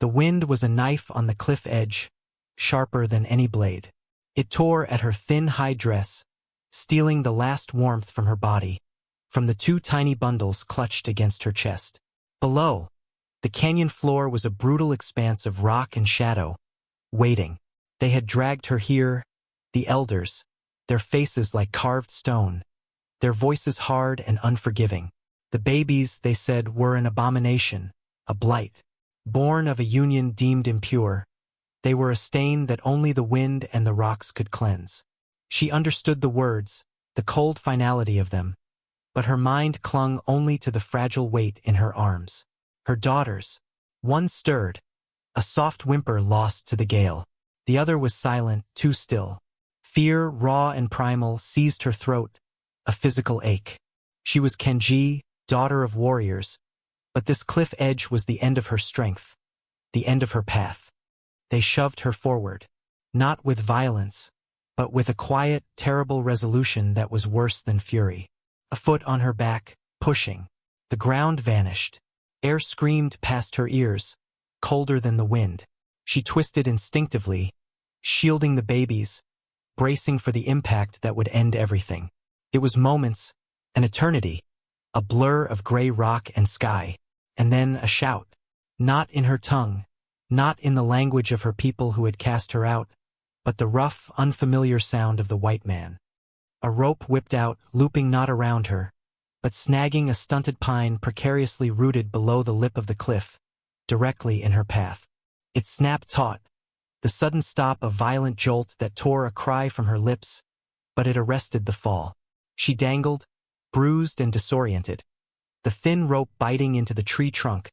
The wind was a knife on the cliff edge, sharper than any blade. It tore at her thin high dress, stealing the last warmth from her body, from the two tiny bundles clutched against her chest. Below, the canyon floor was a brutal expanse of rock and shadow, waiting. They had dragged her here, the elders, their faces like carved stone, their voices hard and unforgiving. The babies, they said, were an abomination, a blight. Born of a union deemed impure, they were a stain that only the wind and the rocks could cleanse. She understood the words, the cold finality of them, but her mind clung only to the fragile weight in her arms. Her daughters. One stirred, a soft whimper lost to the gale. The other was silent, too still. Fear, raw and primal, seized her throat, a physical ache. She was Kenji, daughter of warriors, but this cliff edge was the end of her strength, the end of her path. They shoved her forward, not with violence, but with a quiet, terrible resolution that was worse than fury. A foot on her back, pushing. The ground vanished. Air screamed past her ears, colder than the wind. She twisted instinctively, shielding the babies, bracing for the impact that would end everything. It was moments, an eternity, a blur of gray rock and sky, and then a shout. Not in her tongue, not in the language of her people who had cast her out, but the rough, unfamiliar sound of the white man. A rope whipped out, looping not around her, but snagging a stunted pine precariously rooted below the lip of the cliff, directly in her path. It snapped taut, the sudden stop a violent jolt that tore a cry from her lips, but it arrested the fall. She dangled, bruised and disoriented, the thin rope biting into the tree trunk,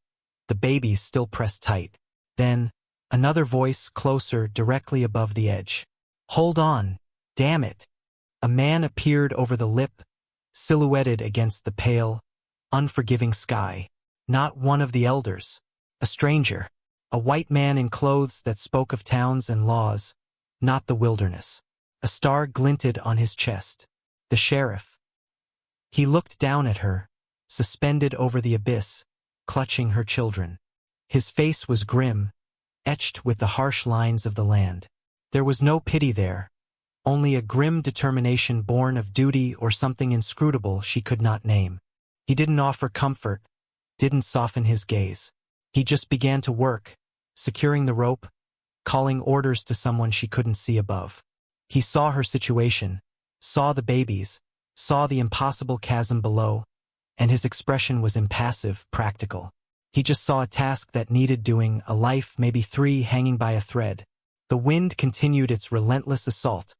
the babies still pressed tight. Then, another voice closer, directly above the edge. "Hold on, damn it!" A man appeared over the lip, silhouetted against the pale, unforgiving sky. Not one of the elders. A stranger. A white man in clothes that spoke of towns and laws, not the wilderness. A star glinted on his chest. The sheriff. He looked down at her, suspended over the abyss, clutching her children. His face was grim, etched with the harsh lines of the land. There was no pity there, only a grim determination born of duty or something inscrutable she could not name. He didn't offer comfort, didn't soften his gaze. He just began to work, securing the rope, calling orders to someone she couldn't see above. He saw her situation, saw the babies, saw the impossible chasm below, and his expression was impassive, practical. He just saw a task that needed doing, a life, maybe 3, hanging by a thread. The wind continued its relentless assault,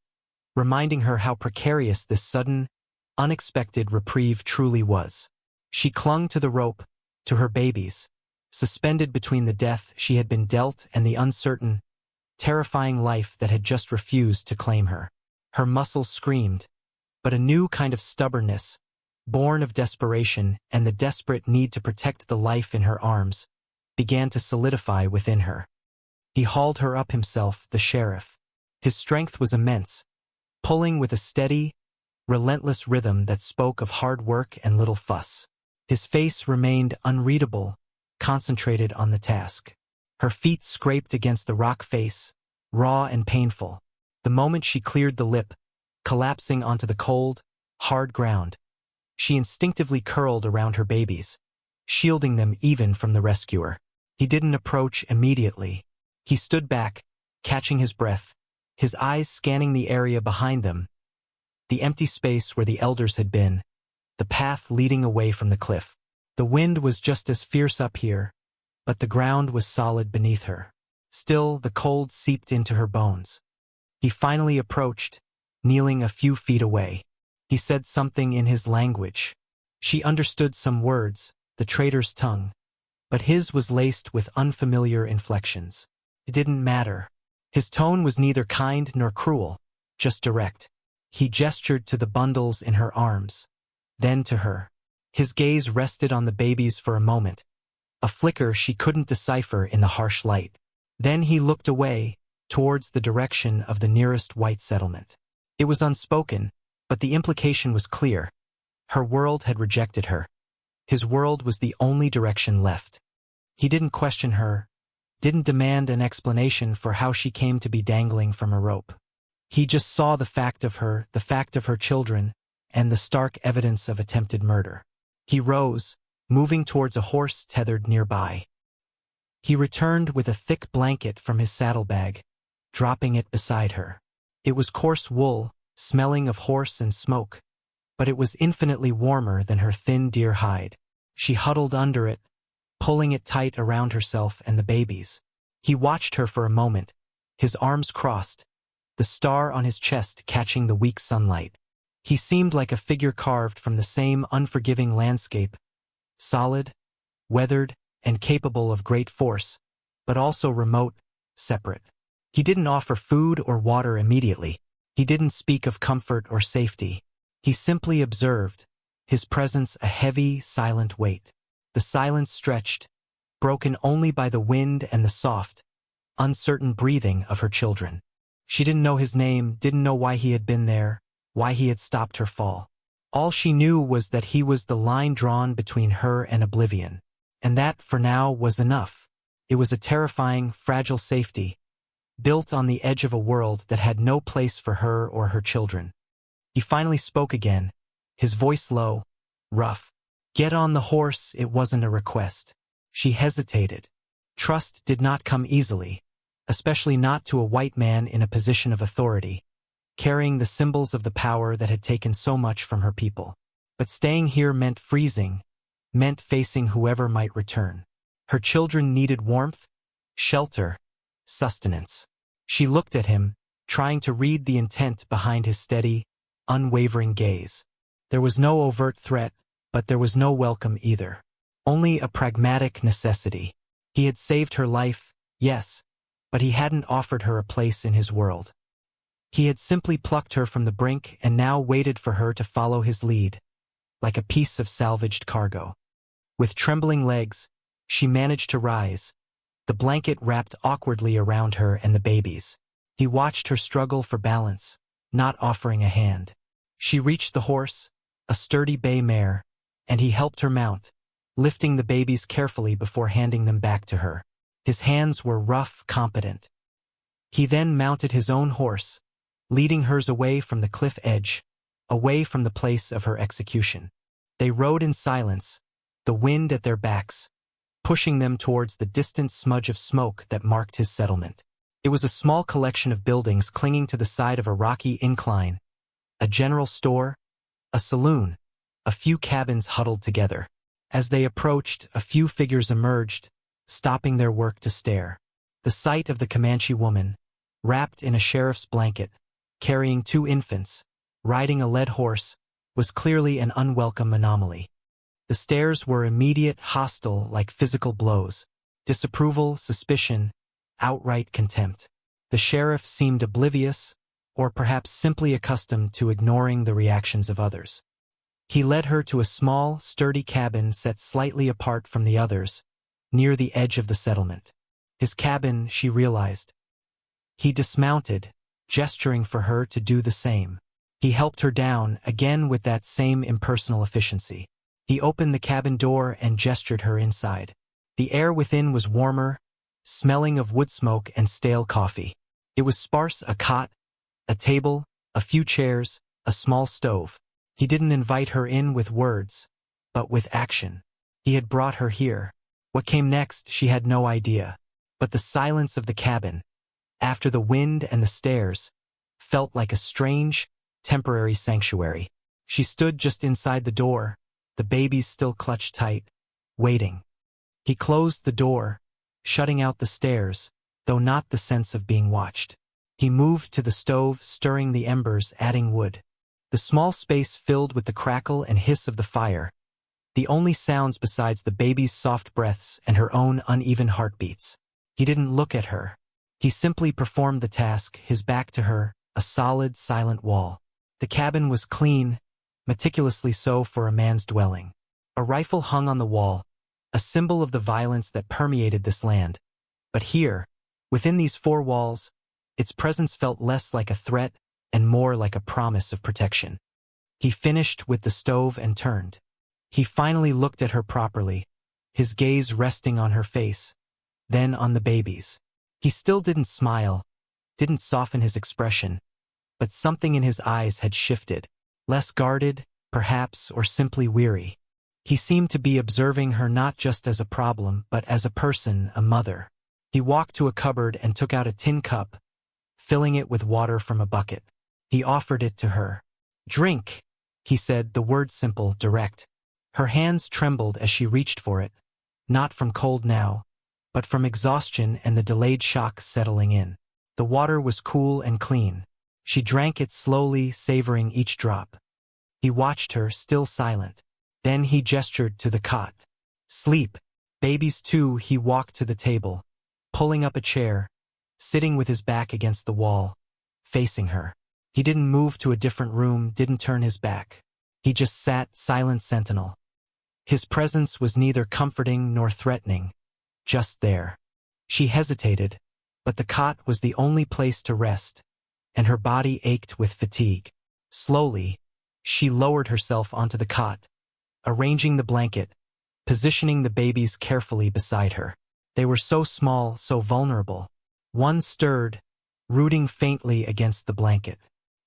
reminding her how precarious this sudden, unexpected reprieve truly was. She clung to the rope, to her babies, suspended between the death she had been dealt and the uncertain, terrifying life that had just refused to claim her. Her muscles screamed, but a new kind of stubbornness, born of desperation and the desperate need to protect the life in her arms, began to solidify within her. He hauled her up himself, the sheriff. His strength was immense, pulling with a steady, relentless rhythm that spoke of hard work and little fuss. His face remained unreadable, concentrated on the task. Her feet scraped against the rock face, raw and painful. The moment she cleared the lip, collapsing onto the cold, hard ground, she instinctively curled around her babies, shielding them even from the rescuer. He didn't approach immediately. He stood back, catching his breath, his eyes scanning the area behind them, the empty space where the elders had been, the path leading away from the cliff. The wind was just as fierce up here, but the ground was solid beneath her. Still, the cold seeped into her bones. He finally approached, kneeling a few feet away. He said something in his language. She understood some words, the trader's tongue, but his was laced with unfamiliar inflections. It didn't matter. His tone was neither kind nor cruel, just direct. He gestured to the bundles in her arms, then to her. His gaze rested on the babies for a moment, a flicker she couldn't decipher in the harsh light. Then he looked away, towards the direction of the nearest white settlement. It was unspoken, but the implication was clear. Her world had rejected her. His world was the only direction left. He didn't question her, didn't demand an explanation for how she came to be dangling from a rope. He just saw the fact of her children, and the stark evidence of attempted murder. He rose, moving towards a horse tethered nearby. He returned with a thick blanket from his saddlebag, dropping it beside her. It was coarse wool, smelling of horse and smoke, but it was infinitely warmer than her thin deer hide. She huddled under it, pulling it tight around herself and the babies. He watched her for a moment, his arms crossed, the star on his chest catching the weak sunlight. He seemed like a figure carved from the same unforgiving landscape, solid, weathered, and capable of great force, but also remote, separate. He didn't offer food or water immediately. He didn't speak of comfort or safety. He simply observed, his presence a heavy, silent weight. The silence stretched, broken only by the wind and the soft, uncertain breathing of her children. She didn't know his name, didn't know why he had been there, why he had stopped her fall. All she knew was that he was the line drawn between her and oblivion. And that, for now, was enough. It was a terrifying, fragile safety, built on the edge of a world that had no place for her or her children. He finally spoke again, his voice low, rough. Get on the horse. It wasn't a request. She hesitated. Trust did not come easily, especially not to a white man in a position of authority, carrying the symbols of the power that had taken so much from her people. But staying here meant freezing, meant facing whoever might return. Her children needed warmth, shelter, sustenance. She looked at him, trying to read the intent behind his steady, unwavering gaze. There was no overt threat, but there was no welcome either. Only a pragmatic necessity. He had saved her life, yes, but he hadn't offered her a place in his world. He had simply plucked her from the brink and now waited for her to follow his lead, like a piece of salvaged cargo. With trembling legs, she managed to rise, the blanket wrapped awkwardly around her and the babies. He watched her struggle for balance, not offering a hand. She reached the horse, a sturdy bay mare, and he helped her mount, lifting the babies carefully before handing them back to her. His hands were rough, competent. He then mounted his own horse, leading hers away from the cliff edge, away from the place of her execution. They rode in silence, the wind at their backs, pushing them towards the distant smudge of smoke that marked his settlement. It was a small collection of buildings clinging to the side of a rocky incline, a general store, a saloon, a few cabins huddled together. As they approached, a few figures emerged, stopping their work to stare. The sight of the Comanche woman, wrapped in a sheriff's blanket, carrying 2 infants, riding a led horse, was clearly an unwelcome anomaly. The stares were immediate, hostile, like physical blows. Disapproval, suspicion, outright contempt. The sheriff seemed oblivious, or perhaps simply accustomed to ignoring the reactions of others. He led her to a small, sturdy cabin set slightly apart from the others, near the edge of the settlement. His cabin, she realized. He dismounted, gesturing for her to do the same. He helped her down, again with that same impersonal efficiency. He opened the cabin door and gestured her inside. The air within was warmer, smelling of wood smoke and stale coffee. It was sparse: a cot, a table, a few chairs, a small stove. He didn't invite her in with words, but with action. He had brought her here. What came next, she had no idea. But the silence of the cabin, after the wind and the stairs, felt like a strange, temporary sanctuary. She stood just inside the door, the babies still clutched tight, waiting. He closed the door, shutting out the stares, though not the sense of being watched. He moved to the stove, stirring the embers, adding wood. The small space filled with the crackle and hiss of the fire, the only sounds besides the baby's soft breaths and her own uneven heartbeats. He didn't look at her. He simply performed the task, his back to her, a solid, silent wall. The cabin was clean, meticulously so for a man's dwelling. A rifle hung on the wall, a symbol of the violence that permeated this land. But here, within these 4 walls, its presence felt less like a threat and more like a promise of protection. He finished with the stove and turned. He finally looked at her properly, his gaze resting on her face, then on the babies. He still didn't smile, didn't soften his expression, but something in his eyes had shifted. Less guarded, perhaps, or simply weary. He seemed to be observing her not just as a problem, but as a person, a mother. He walked to a cupboard and took out a tin cup, filling it with water from a bucket. He offered it to her. "Drink," he said, the word simple, direct. Her hands trembled as she reached for it, not from cold now, but from exhaustion and the delayed shock settling in. The water was cool and clean. She drank it slowly, savoring each drop. He watched her, still silent. Then he gestured to the cot. "Sleep. Babies too." He walked to the table, pulling up a chair, sitting with his back against the wall, facing her. He didn't move to a different room, didn't turn his back. He just sat, silent sentinel. His presence was neither comforting nor threatening, just there. She hesitated, but the cot was the only place to rest, and her body ached with fatigue. Slowly, she lowered herself onto the cot, arranging the blanket, positioning the babies carefully beside her. They were so small, so vulnerable. One stirred, rooting faintly against the blanket.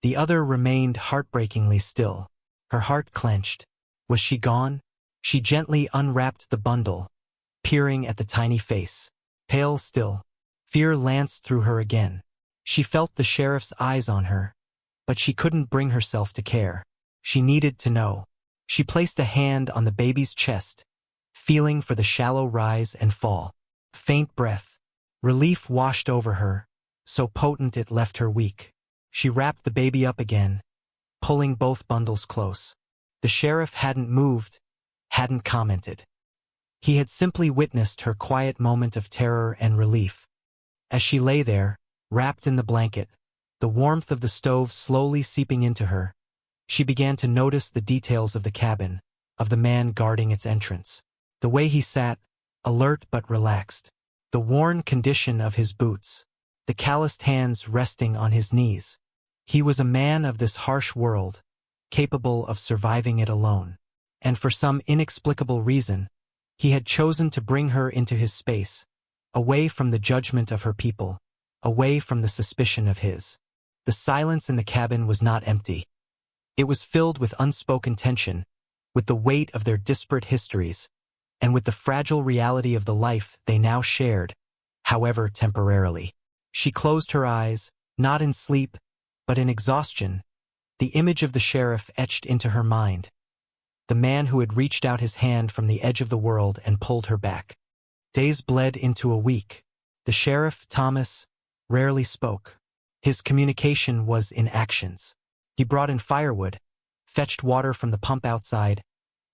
The other remained heartbreakingly still. Her heart clenched. Was she gone? She gently unwrapped the bundle, peering at the tiny face. Pale still, fear lanced through her again. She felt the sheriff's eyes on her, but she couldn't bring herself to care. She needed to know. She placed a hand on the baby's chest, feeling for the shallow rise and fall. Faint breath. Relief washed over her, so potent it left her weak. She wrapped the baby up again, pulling both bundles close. The sheriff hadn't moved, hadn't commented. He had simply witnessed her quiet moment of terror and relief. As she lay there, wrapped in the blanket, the warmth of the stove slowly seeping into her, she began to notice the details of the cabin, of the man guarding its entrance. The way he sat, alert but relaxed. The worn condition of his boots. The calloused hands resting on his knees. He was a man of this harsh world, capable of surviving it alone. And for some inexplicable reason, he had chosen to bring her into his space, away from the judgment of her people, away from the suspicion of his. The silence in the cabin was not empty. It was filled with unspoken tension, with the weight of their disparate histories, and with the fragile reality of the life they now shared, however temporarily. She closed her eyes, not in sleep, but in exhaustion, the image of the sheriff etched into her mind. The man who had reached out his hand from the edge of the world and pulled her back. Days bled into a week. The sheriff, Thomas, rarely spoke. His communication was in actions. He brought in firewood, fetched water from the pump outside,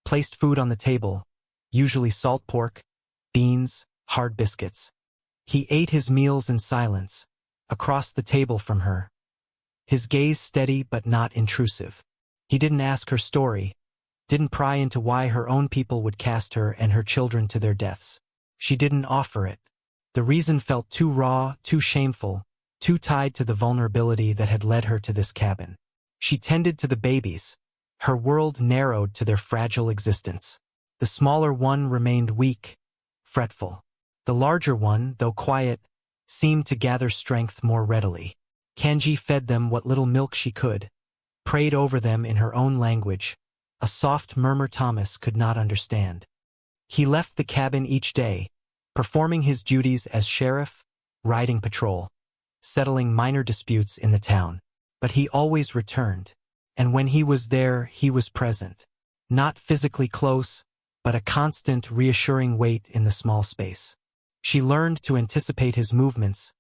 placed food on the table, usually salt pork, beans, hard biscuits. He ate his meals in silence, across the table from her. His gaze steady but not intrusive. He didn't ask her story, didn't pry into why her own people would cast her and her children to their deaths. She didn't offer it. The reason felt too raw, too shameful, too tied to the vulnerability that had led her to this cabin. She tended to the babies. Her world narrowed to their fragile existence. The smaller one remained weak, fretful. The larger one, though quiet, seemed to gather strength more readily. Kanji fed them what little milk she could, prayed over them in her own language, a soft murmur Thomas could not understand. He left the cabin each day, performing his duties as sheriff, riding patrol, settling minor disputes in the town. But he always returned, and when he was there, he was present. Not physically close, but a constant, reassuring weight in the small space. She learned to anticipate his movements,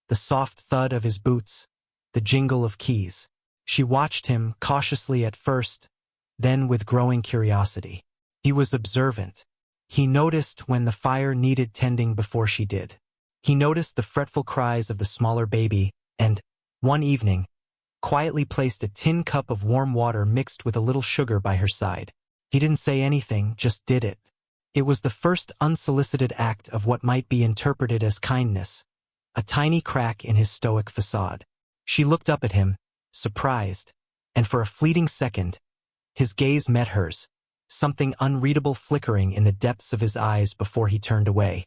the soft thud of his boots, the jingle of keys. She watched him, cautiously at first, then with growing curiosity. He was observant. He noticed when the fire needed tending before she did. He noticed the fretful cries of the smaller baby, and, one evening, quietly placed a tin cup of warm water mixed with a little sugar by her side. He didn't say anything, just did it. It was the first unsolicited act of what might be interpreted as kindness, a tiny crack in his stoic facade. She looked up at him, surprised, and for a fleeting second, his gaze met hers, something unreadable flickering in the depths of his eyes before he turned away.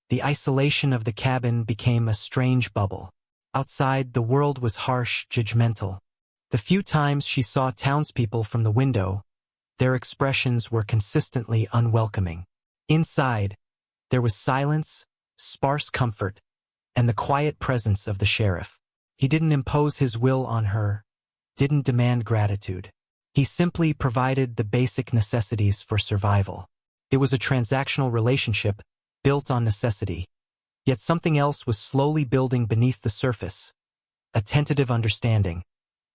The isolation of the cabin became a strange bubble. Outside, the world was harsh, judgmental. The few times she saw townspeople from the window, their expressions were consistently unwelcoming. Inside, there was silence, sparse comfort, and the quiet presence of the sheriff. He didn't impose his will on her, didn't demand gratitude. He simply provided the basic necessities for survival. It was a transactional relationship built on necessity. Yet something else was slowly building beneath the surface. A tentative understanding.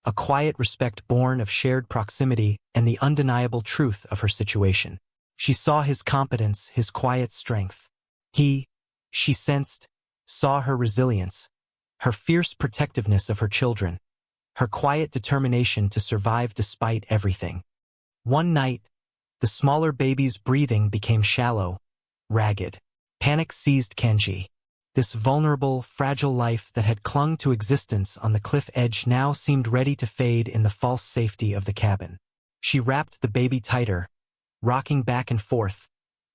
A quiet respect born of shared proximity and the undeniable truth of her situation. She saw his competence, his quiet strength. She sensed, saw her resilience, her fierce protectiveness of her children, her quiet determination to survive despite everything. One night, the smaller baby's breathing became shallow, ragged. Panic seized Kenji. This vulnerable, fragile life that had clung to existence on the cliff edge now seemed ready to fade in the false safety of the cabin. She wrapped the baby tighter, rocking back and forth,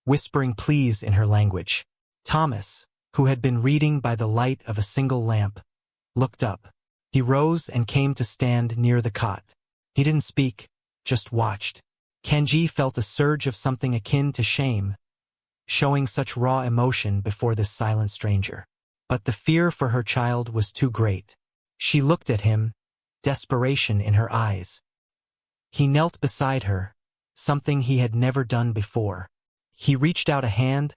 whispering pleas in her language. Thomas, who had been reading by the light of a single lamp, looked up. He rose and came to stand near the cot. He didn't speak, just watched. Kenji felt a surge of something akin to shame, showing such raw emotion before this silent stranger. But the fear for her child was too great. She looked at him, desperation in her eyes. He knelt beside her, something he had never done before. He reached out a hand,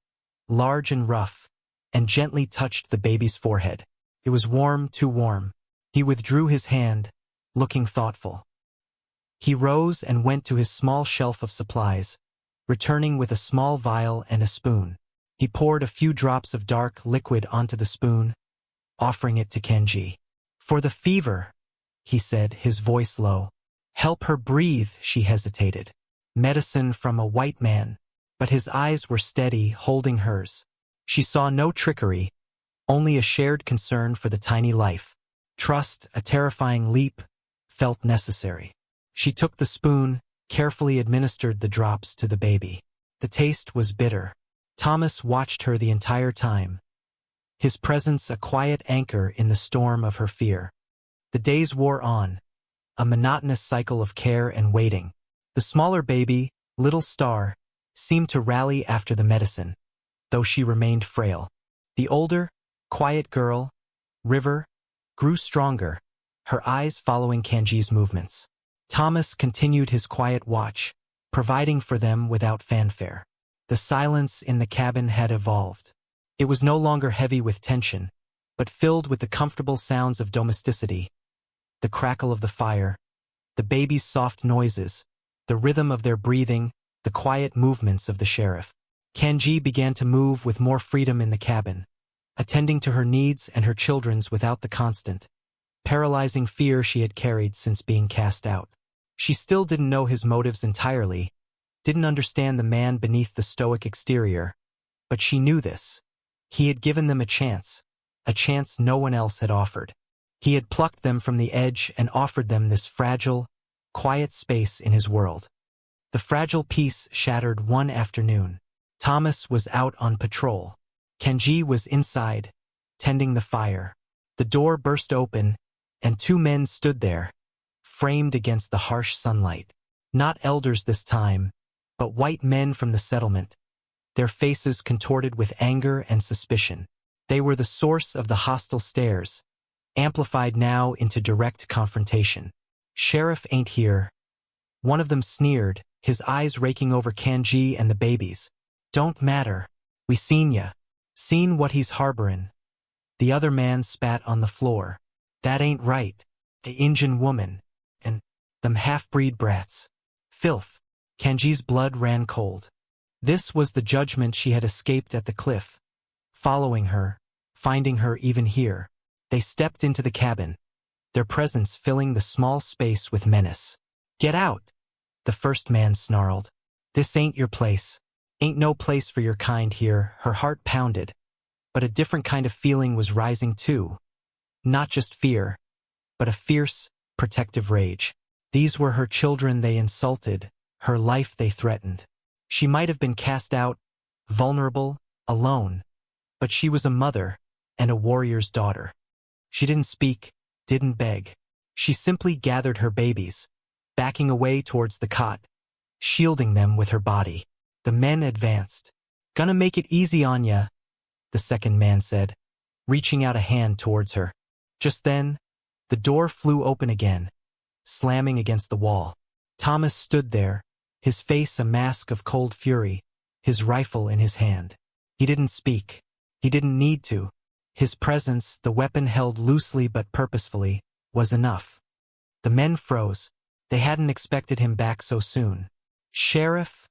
large and rough, and gently touched the baby's forehead. It was warm, too warm. He withdrew his hand, looking thoughtful. He rose and went to his small shelf of supplies, returning with a small vial and a spoon. He poured a few drops of dark liquid onto the spoon, offering it to Kenji. "For the fever," he said, his voice low. "Help her breathe," she hesitated. Medicine from a white man, but his eyes were steady, holding hers. She saw no trickery, only a shared concern for the tiny life. Trust, a terrifying leap, felt necessary. She took the spoon, carefully administered the drops to the baby. The taste was bitter. Thomas watched her the entire time, his presence a quiet anchor in the storm of her fear. The days wore on, a monotonous cycle of care and waiting. The smaller baby, little Star, seemed to rally after the medicine, though she remained frail. The older, quiet girl, River, grew stronger, her eyes following Kenji's movements. Thomas continued his quiet watch, providing for them without fanfare. The silence in the cabin had evolved. It was no longer heavy with tension, but filled with the comfortable sounds of domesticity. The crackle of the fire, the baby's soft noises, the rhythm of their breathing, the quiet movements of the sheriff. Kenji began to move with more freedom in the cabin, attending to her needs and her children's without the constant, paralyzing fear she had carried since being cast out. She still didn't know his motives entirely, didn't understand the man beneath the stoic exterior, but she knew this. He had given them a chance no one else had offered. He had plucked them from the edge and offered them this fragile, quiet space in his world. The fragile peace shattered one afternoon. Thomas was out on patrol. Kenji was inside, tending the fire. The door burst open, and two men stood there, framed against the harsh sunlight. Not elders this time, but white men from the settlement, their faces contorted with anger and suspicion. They were the source of the hostile stares, amplified now into direct confrontation. "Sheriff ain't here." One of them sneered, his eyes raking over Kenji and the babies. "Don't matter. We seen ya. Seen what he's harborin'." The other man spat on the floor. "That ain't right. The Injun woman. And them half-breed brats. Filth." Kenji's blood ran cold. This was the judgment she had escaped at the cliff. Following her, finding her even here. They stepped into the cabin, their presence filling the small space with menace. "Get out," the first man snarled. "This ain't your place. Ain't no place for your kind here." Her heart pounded, but a different kind of feeling was rising too. Not just fear, but a fierce, protective rage. These were her children they insulted, her life they threatened. She might have been cast out, vulnerable, alone, But she was a mother and a warrior's daughter. She didn't speak, didn't beg. She simply gathered her babies, backing away towards the cot, shielding them with her body. The men advanced. "Gonna make it easy on ya," the second man said, reaching out a hand towards her. Just then, the door flew open again, slamming against the wall. Thomas stood there, his face a mask of cold fury, his rifle in his hand. He didn't speak. He didn't need to. His presence, the weapon held loosely but purposefully, was enough. The men froze. They hadn't expected him back so soon. "Sheriff,"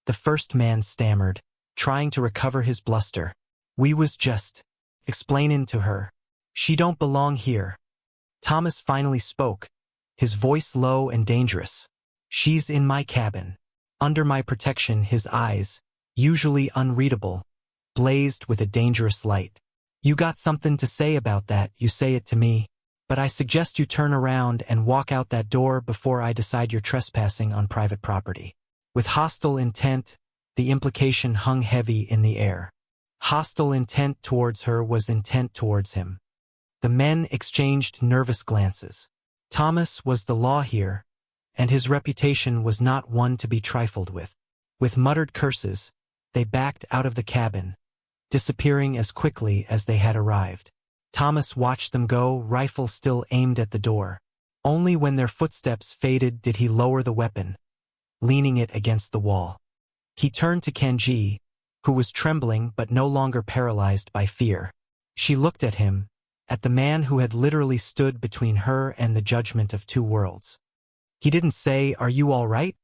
the first man stammered, trying to recover his bluster. "We was just explainin' to her. She don't belong here." Thomas finally spoke, his voice low and dangerous. "She's in my cabin. Under my protection." His eyes, usually unreadable, blazed with a dangerous light. "You got something to say about that, you say it to me. But I suggest you turn around and walk out that door before I decide you're trespassing on private property." With hostile intent, the implication hung heavy in the air. Hostile intent towards her was intent towards him. The men exchanged nervous glances. Thomas was the law here, and his reputation was not one to be trifled with. With muttered curses, they backed out of the cabin, disappearing as quickly as they had arrived. Thomas watched them go, rifle still aimed at the door. Only when their footsteps faded did he lower the weapon, leaning it against the wall. He turned to Kanji, who was trembling but no longer paralyzed by fear. She looked at him, at the man who had literally stood between her and the judgment of two worlds. He didn't say, "Are you all right?"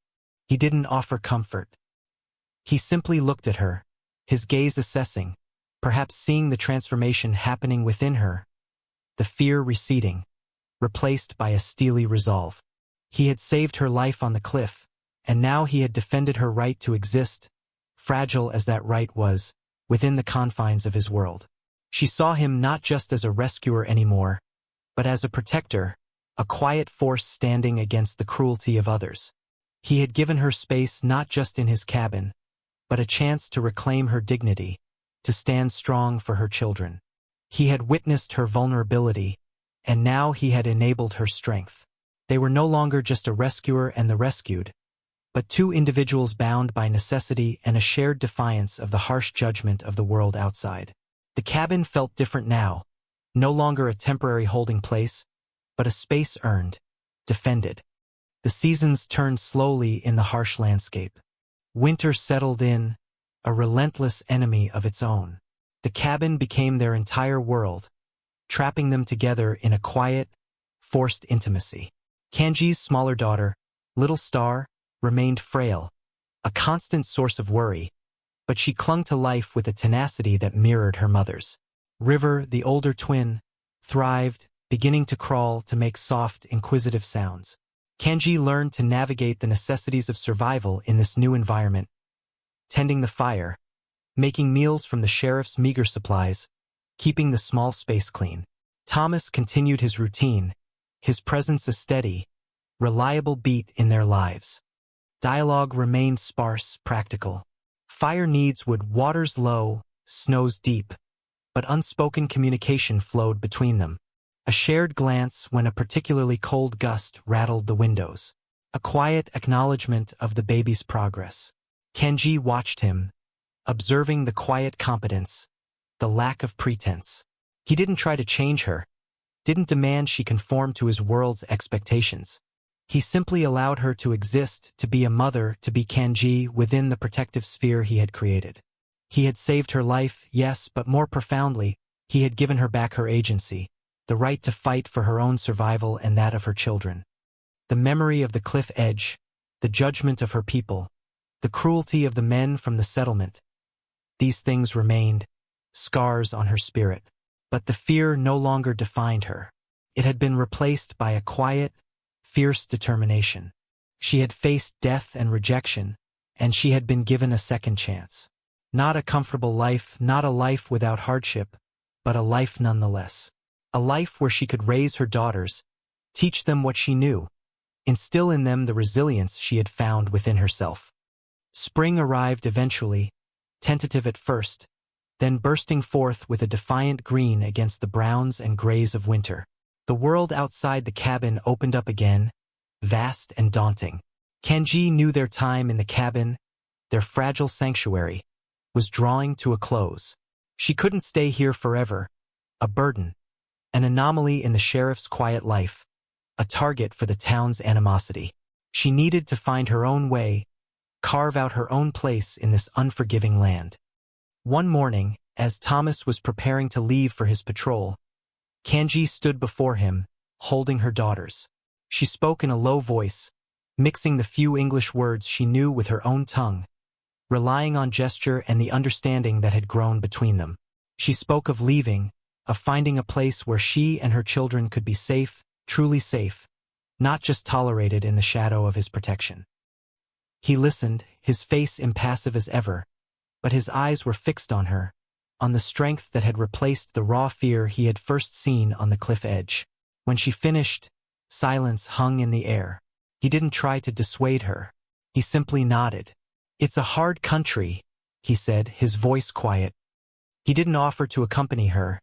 He didn't offer comfort. He simply looked at her, his gaze assessing, perhaps seeing the transformation happening within her, the fear receding, replaced by a steely resolve. He had saved her life on the cliff, and now he had defended her right to exist, fragile as that right was, within the confines of his world. She saw him not just as a rescuer anymore, but as a protector, a quiet force standing against the cruelty of others. He had given her space not just in his cabin, but a chance to reclaim her dignity, to stand strong for her children. He had witnessed her vulnerability, and now he had enabled her strength. They were no longer just a rescuer and the rescued, but two individuals bound by necessity and a shared defiance of the harsh judgment of the world outside. The cabin felt different now, no longer a temporary holding place, but a space earned, defended. The seasons turned slowly in the harsh landscape. Winter settled in, a relentless enemy of its own. The cabin became their entire world, trapping them together in a quiet, forced intimacy. Kanji's smaller daughter, Little Star, remained frail, a constant source of worry, but she clung to life with a tenacity that mirrored her mother's. River, the older twin, thrived, beginning to crawl to make soft, inquisitive sounds. Kanji learned to navigate the necessities of survival in this new environment, tending the fire, making meals from the sheriff's meager supplies, keeping the small space clean. Thomas continued his routine, his presence a steady, reliable beat in their lives. Dialogue remained sparse, practical. Fire needs would, waters low, snows deep, but unspoken communication flowed between them. A shared glance when a particularly cold gust rattled the windows. A quiet acknowledgement of the baby's progress. Kanji watched him, observing the quiet competence, the lack of pretense. He didn't try to change her, didn't demand she conform to his world's expectations. He simply allowed her to exist, to be a mother, to be Kanji within the protective sphere he had created. He had saved her life, yes, but more profoundly, he had given her back her agency, the right to fight for her own survival and that of her children. The memory of the cliff edge, the judgment of her people, the cruelty of the men from the settlement. These things remained, scars on her spirit. But the fear no longer defined her. It had been replaced by a quiet, fierce determination. She had faced death and rejection, and she had been given a second chance. Not a comfortable life, not a life without hardship, but a life nonetheless. A life where she could raise her daughters, teach them what she knew, instill in them the resilience she had found within herself. Spring arrived eventually, tentative at first, then bursting forth with a defiant green against the browns and grays of winter. The world outside the cabin opened up again, vast and daunting. Kenji knew their time in the cabin, their fragile sanctuary, was drawing to a close. She couldn't stay here forever, a burden, an anomaly in the sheriff's quiet life, a target for the town's animosity. She needed to find her own way, carve out her own place in this unforgiving land. One morning, as Thomas was preparing to leave for his patrol, Kenji stood before him, holding her daughters. She spoke in a low voice, mixing the few English words she knew with her own tongue, relying on gesture and the understanding that had grown between them. She spoke of leaving, of finding a place where she and her children could be safe, truly safe, not just tolerated in the shadow of his protection. He listened, his face impassive as ever, but his eyes were fixed on her, on the strength that had replaced the raw fear he had first seen on the cliff edge. When she finished, silence hung in the air. He didn't try to dissuade her. He simply nodded. "It's a hard country," he said, his voice quiet. He didn't offer to accompany her,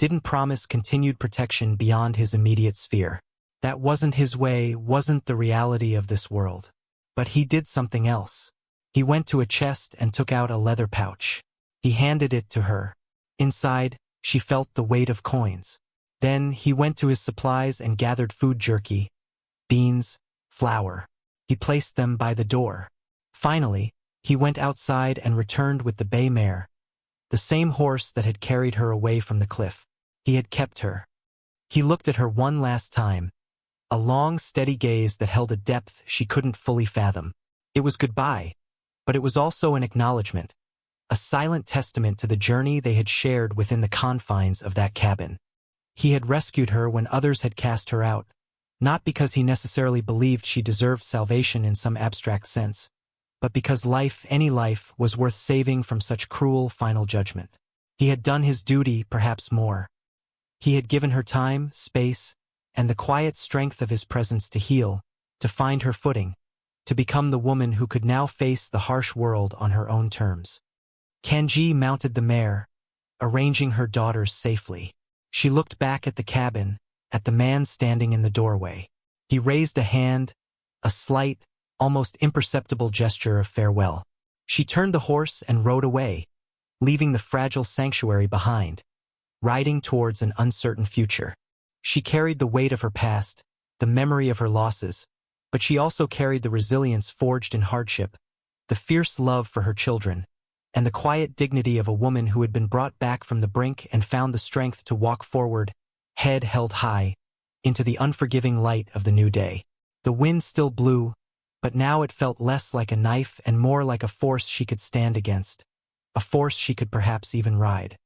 didn't promise continued protection beyond his immediate sphere. That wasn't his way, wasn't the reality of this world. But he did something else. He went to a chest and took out a leather pouch. He handed it to her. Inside, she felt the weight of coins. Then he went to his supplies and gathered food jerky, beans, flour. He placed them by the door. Finally, he went outside and returned with the bay mare, the same horse that had carried her away from the cliff. He had kept her. He looked at her one last time, a long, steady gaze that held a depth she couldn't fully fathom. It was goodbye, but it was also an acknowledgement, a silent testament to the journey they had shared within the confines of that cabin. He had rescued her when others had cast her out, not because he necessarily believed she deserved salvation in some abstract sense, but because life, any life, was worth saving from such cruel final judgment. He had done his duty, perhaps more. He had given her time, space, and the quiet strength of his presence to heal, to find her footing, to become the woman who could now face the harsh world on her own terms. Kenji mounted the mare, arranging her daughters safely. She looked back at the cabin, at the man standing in the doorway. He raised a hand, a slight, almost imperceptible gesture of farewell. She turned the horse and rode away, leaving the fragile sanctuary behind, riding towards an uncertain future. She carried the weight of her past, the memory of her losses, but she also carried the resilience forged in hardship, the fierce love for her children, and the quiet dignity of a woman who had been brought back from the brink and found the strength to walk forward, head held high, into the unforgiving light of the new day. The wind still blew, but now it felt less like a knife and more like a force she could stand against, a force she could perhaps even ride.